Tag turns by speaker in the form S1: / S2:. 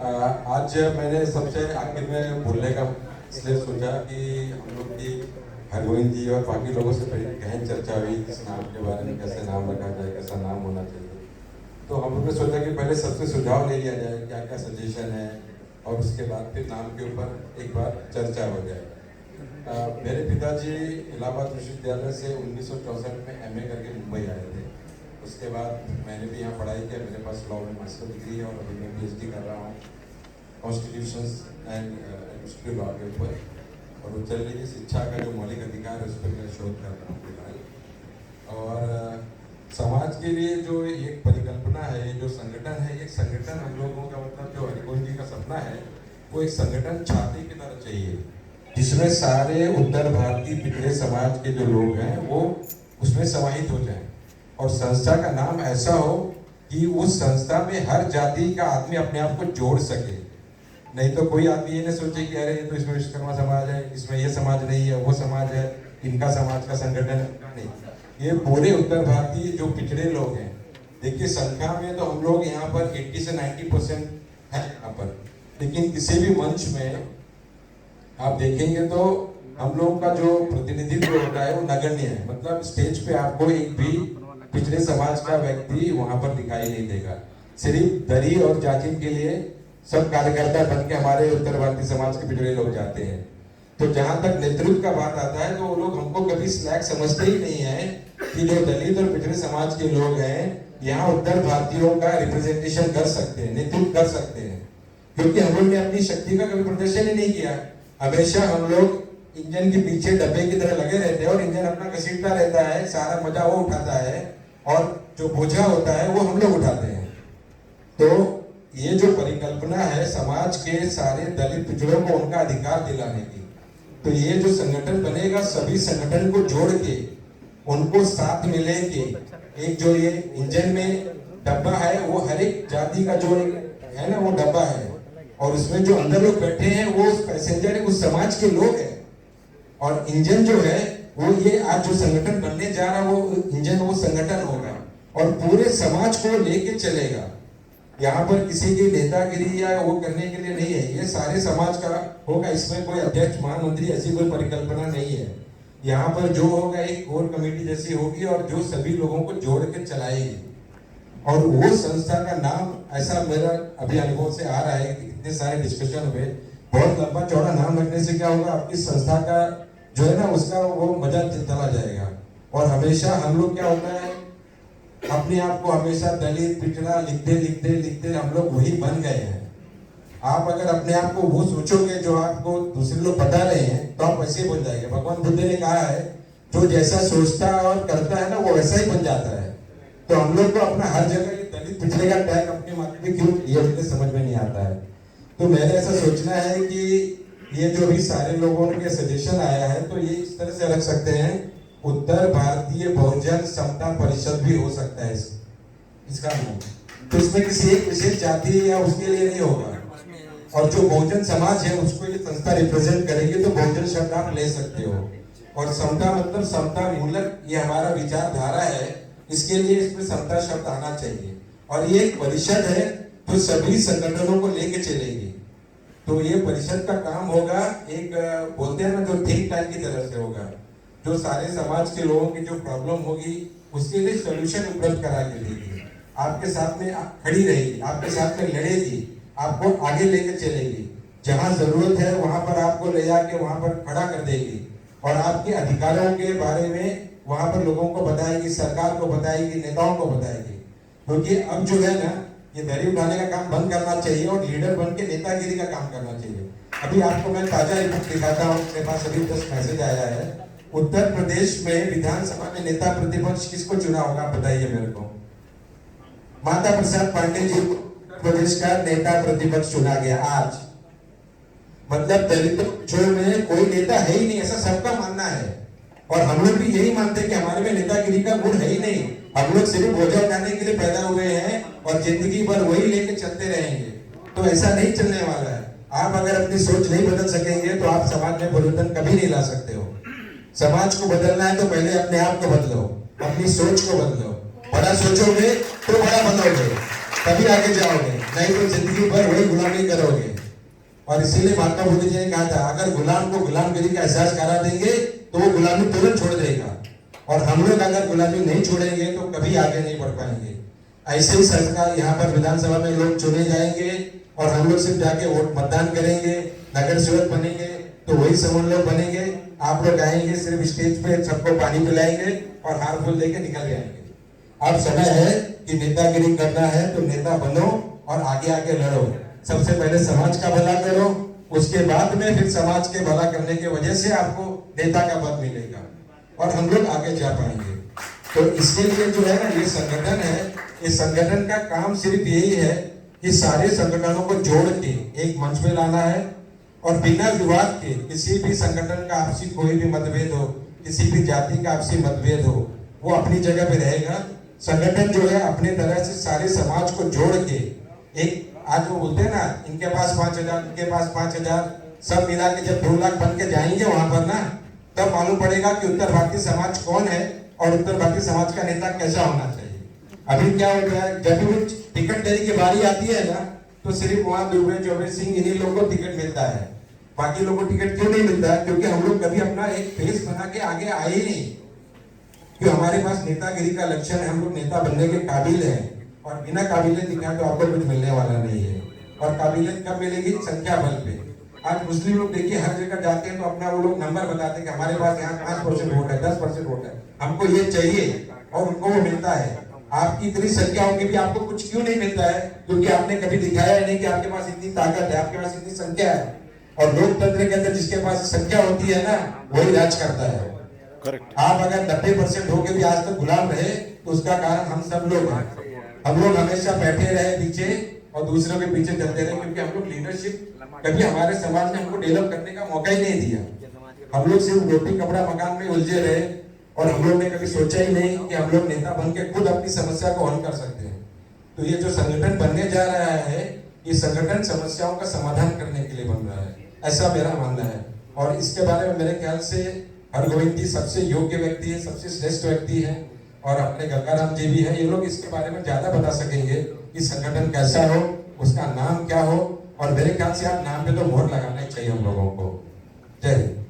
S1: आज मैंने सबसे आखिर में बोलने का इसलिए सोचा कि हम लोग की हरगोविंद जी और बाकी लोगों से बड़ी गहन चर्चा हुई इस नाम के बारे में, कैसे नाम रखा जाए, कैसा नाम होना चाहिए। तो हम लोग ने सोचा कि पहले सबसे सुझाव ले लिया जाए, क्या क्या सजेशन है, और उसके बाद फिर नाम के ऊपर एक बार चर्चा हो जाए। मेरे पिताजी इलाहाबाद विश्वविद्यालय से 1964 में एमए करके मुंबई आए थे। उसके बाद मैंने भी यहाँ पढ़ाई किया, मेरे पास लॉ में मास्टर डिग्री है और अभी मैं पीएचडी कर रहा हूँ कॉन्स्टिट्यूशंस एंड एडमिनिस्ट्रेटिव लॉ के ऊपर, और उच्च न्यायालय शिक्षा का जो मौलिक अधिकार है उस पर मैं शोध कर रहा हूँ फिलहाल। और समाज के लिए जो एक परिकल्पना है, जो संगठन है, एक संगठन हम लोगों का मतलब जो हरिगोविंद जी का सपना है वो एक संगठन छाती की तरह चाहिए, जिसमें सारे उत्तर भारतीय पिछड़े समाज के जो लोग हैं वो उसमें समाहित हो जाएं, और संस्था का नाम ऐसा हो कि उस संस्था में हर जाति का आदमी अपने आप को जोड़ सके। नहीं तो कोई आदमी ये नहीं सोचे कि अरे ये तो इसमें विश्वकर्मा समाज है, इसमें ये समाज नहीं है, वो समाज है, इनका समाज का संगठन है। नहीं, ये पूरे उत्तर भारतीय जो पिछड़े लोग हैं, देखिए संख्या में तो हम लोग यहाँ पर 80 से 90% है यहाँ पर, लेकिन किसी भी मंच में आप देखेंगे तो हम लोगों का जो प्रतिनिधित्व होता है वो नगण्य है। मतलब स्टेज पे आपको एक भी पिछड़े समाज का व्यक्ति वहां पर दिखाई नहीं देगा। सिर्फ दरी और जाजिम के लिए सब कार्यकर्ता बन के हमारे उत्तर भारतीय समाज के पिछड़े लोग जाते हैं। तो जहां तक नेतृत्व का बात आता है तो वो लोग हमको कभी स्लैक समझते ही नहीं है कि जो दलित और पिछड़े समाज के लोग हैं यहाँ उत्तर भारतीयों का रिप्रेजेंटेशन कर सकते हैं, नेतृत्व कर सकते हैं, क्योंकि हम लोग ने अपनी शक्ति का कभी प्रदर्शन ही नहीं किया। हमेशा हम लोग इंजन के पीछे डब्बे की तरह लगे रहते हैं और इंजन अपना घसीटता रहता है, सारा मजा वो उठाता है और जो बोझा होता है वो हम लोग उठाते हैं। तो ये जो परिकल्पना है समाज के सारे दलित पिछड़ों को उनका अधिकार दिलाने की, तो ये जो संगठन बनेगा सभी संगठन को जोड़ के उनको साथ में लेके एक जो ये इंजन में डब्बा है वो हर एक जाति का जो है ना वो डब्बा है, और उसमें जो अंदर लोग बैठे हैं वो पैसेंजर उस समाज के लोग हैं, और इंजन जो है वो ये आज जो संगठन बनने जा रहा है वो इंजन वो संगठन होगा और पूरे समाज को लेके चलेगा। यहाँ पर किसी की नेतागिरी या वो करने के लिए नहीं है, ये सारे समाज का होगा। इसमें कोई अध्यक्ष महामंत्री ऐसी कोई परिकल्पना नहीं है। यहाँ पर जो होगा एक कोर कमेटी जैसी होगी और जो सभी लोगों को जोड़ के चलाएगी, और वो संस्था का नाम ऐसा मेरा अभी अनुभव से आ रहा है कि इतने सारे डिस्कशन हुए, बहुत लंबा चौड़ा नाम रखने से क्या होगा आपकी संस्था का जो है ना उसका वो मजा चला जाएगा। और हमेशा हम लोग क्या होता है अपने आप को हमेशा दलित पिछड़ा लिखते लिखते लिखते हम लोग वही बन गए हैं। आप अगर अपने आप को वो सोचोगे जो आपको दूसरे लोग बता रहे हैं तो आप वैसे ही बन जाएंगे। भगवान बुद्ध ने कहा है जो जैसा सोचता और करता है ना वो वैसा ही बन जाता है। तो हम लोग को अपना हर जगह ये दलित पिछड़े का टैग अपने माथे में क्यों ये मुझे समझ में नहीं आता है। तो मैंने ऐसा सोचना है कि ये जो भी सारे लोगों के सजेशन आया है तो ये इस तरह से रख सकते हैं, उत्तर भारतीय बहुजन समता परिषद भी हो सकता है इसका नाम। तो इसमें किसी एक विशेष जाति या उसके लिए नहीं होगा, और जो बहुजन समाज है उसको ये संस्था रिप्रेजेंट करेगी तो बहुजन शब्द आप ले सकते हो। और समता मतलब समता मूलक ये हमारा विचारधारा है, इसके लिए इसमें समता शब्द आना चाहिए। और ये एक परिषद है जो सभी संगठनों को लेके चलेगी। तो ये परिषद का काम होगा एक बोलते हैं ना जो थिंक टैंक की तरह से होगा, जो सारे समाज के लोगों की जो प्रॉब्लम होगी उसके लिए सॉल्यूशन उपलब्ध करा के देगी, आपके साथ में खड़ी रहेगी, आपके साथ में लड़ेगी, आपको आगे लेके चलेगी, जहां जरूरत है वहां पर आपको ले जाके वहां पर खड़ा कर देगी, और आपके अधिकारों के बारे में वहां पर लोगों को बताएगी, सरकार को बताएगी, नेताओं को बताएगी। क्योंकि अब जो है ना ये दरी उठाने का काम बंद करना चाहिए और लीडर बन के नेतागिरी का काम करना चाहिए। अभी आपको मैं ताजा रिपोर्ट दिखाता हूँ, मेरे पास अभी 10 मैसेज आया है। उत्तर प्रदेश में विधानसभा में नेता प्रतिपक्ष किसको चुना होगा बताइए मेरे को। माता प्रसाद पांडे जी उत्तर प्रदेश का नेता प्रतिपक्ष चुना गया आज। मतलब दलितों में कोई नेता है ही नहीं ऐसा सबका मानना है, और हम लोग भी यही मानते हैं कि हमारे में नेतागिरी का गुण है ही नहीं। हम लोग सिर्फ बोझा उठाने के लिए पैदा हुए हैं और जिंदगी भर वही लेके चलते रहेंगे। तो ऐसा नहीं चलने वाला है। आप अगर अपनी सोच नहीं बदल सकेंगे तो आप समाज में परिवर्तन कभी नहीं ला सकते हो। समाज को बदलना है तो पहले अपने आप को बदलो, अपनी सोच को बदलो। बड़ा सोचोगे तो बड़ा बनोगे, तभी आगे जाओगे।
S2: नहीं तो जिंदगी भर वही गुलामी करोगे। और इसीलिए महात्मा बुद्ध जी ने कहा था, अगर गुलाम को गुलामगिरी का एहसास करा देंगे तो वो गुलामी तुरंत छोड़ देगा, और हम लोग अगर गुलामी नहीं छोड़ेंगे तो कभी आगे नहीं बढ़ पाएंगे। ऐसे ही सरकार यहाँ पर विधानसभा में लोग चुने जाएंगे और हम लोग सिर्फ जाके वोट मतदान करेंगे, नगर सेवक बनेंगे तो वही समझ लोग बनेंगे। आप लोग आएंगे सिर्फ स्टेज पे सबको पानी पिलाएंगे और हार फूल लेके निकल जाएंगे। अब समय है कि नेतागिरी करना है तो नेता बनो और आगे आगे लड़ो। सबसे पहले समाज का भला करो, उसके बाद में फिर समाज के भला करने की वजह से आपको नेता का पद मिलेगा और हम लोग आगे जा पाएंगे। तो इसके लिए जो है ना, ये संगठन है, इस संगठन का काम सिर्फ यही है कि सारे संगठनों को जोड़ के एक मंच में लाना है और बिना विवाद के किसी भी संगठन का आपसी कोई भी मतभेद हो, किसी भी जाति का आपसी मतभेद हो, वो अपनी जगह पे रहेगा। संगठन जो है अपने तरह से सारे समाज को जोड़ के एक, आज वो बोलते हैं ना, इनके पास 5,000, इनके पास 5,000, सब मिला के जब 2 लाख बन के जाएंगे वहां पर ना, तब मालूम पड़ेगा कि उत्तर भारतीय समाज कौन है और उत्तर भारतीय समाज का नेता कैसा होना चाहिए। अभी क्या होता है, जब भी टिकट देने की बारी आती है ना, तो सिर्फ वहां दुबे चौबे सिंह इन्हीं लोगों को टिकट मिलता है। बाकी लोगों को टिकट क्यों नहीं मिलता है? क्योंकि हम लोग कभी अपना एक फेस बना के आगे आए ही नहीं, क्योंकि हमारे पास नेतागिरी का लक्षण है, हम लोग नेता बनने के काबिल हैं और बिना काबिलियत दिखाए तो आपको कुछ मिलने वाला नहीं है। और काबिलियत कब मिलेगी? संख्या बल पे। आज मुस्लिम लोग देखिए हर जगह जाते हैं तो अपना वो लोग नंबर बताते हैं कि हमारे पास यहाँ 5% वोट है, 10% वोट है, हमको ये चाहिए, और उनको वो मिलता है। आपकी इतनी संख्या होगी भी आपको कुछ क्यों नहीं मिलता है? क्योंकि आपने कभी दिखाया ही नहीं कि आपके पास इतनी ताकत है, आपके पास इतनी संख्या है। और लोकतंत्र के अंदर जिसके पास संख्या होती है ना, वही राज करता है। करेक्ट। आप अगर 90% होके भी आज तक गुलाम रहे तो उसका कारण हम सब लोग हैं। हम लोग हमेशा बैठे रहे पीछे और दूसरों के पीछे चलते रहे, क्योंकि हम लोग लीडरशिप कभी हमारे समाज ने हमको डेवलप करने का मौका ही नहीं दिया। हम लोग सिर्फ रोटी कपड़ा मकान में उलझे रहे और हम लोग ने कभी सोचा ही नहीं कि हम लोग नेता बन के खुद अपनी समस्या को हल कर सकते हैं। तो ये जो संगठन बनने जा रहा है, ये संगठन समस्याओं का समाधान करने के लिए बन रहा है, ऐसा मेरा मानना है। और इसके बारे में मेरे ख्याल से हरगोविंद जी सबसे योग्य व्यक्ति है, सबसे श्रेष्ठ व्यक्ति है, और अपने गंगाराम जी भी है। ये लोग इसके बारे में ज्यादा बता सकेंगे कि संगठन कैसा हो, उसका नाम क्या हो, और मेरे ख्याल से आप नाम पे तो मोहर लगाना ही चाहिए हम लोगों को। जय हिंद।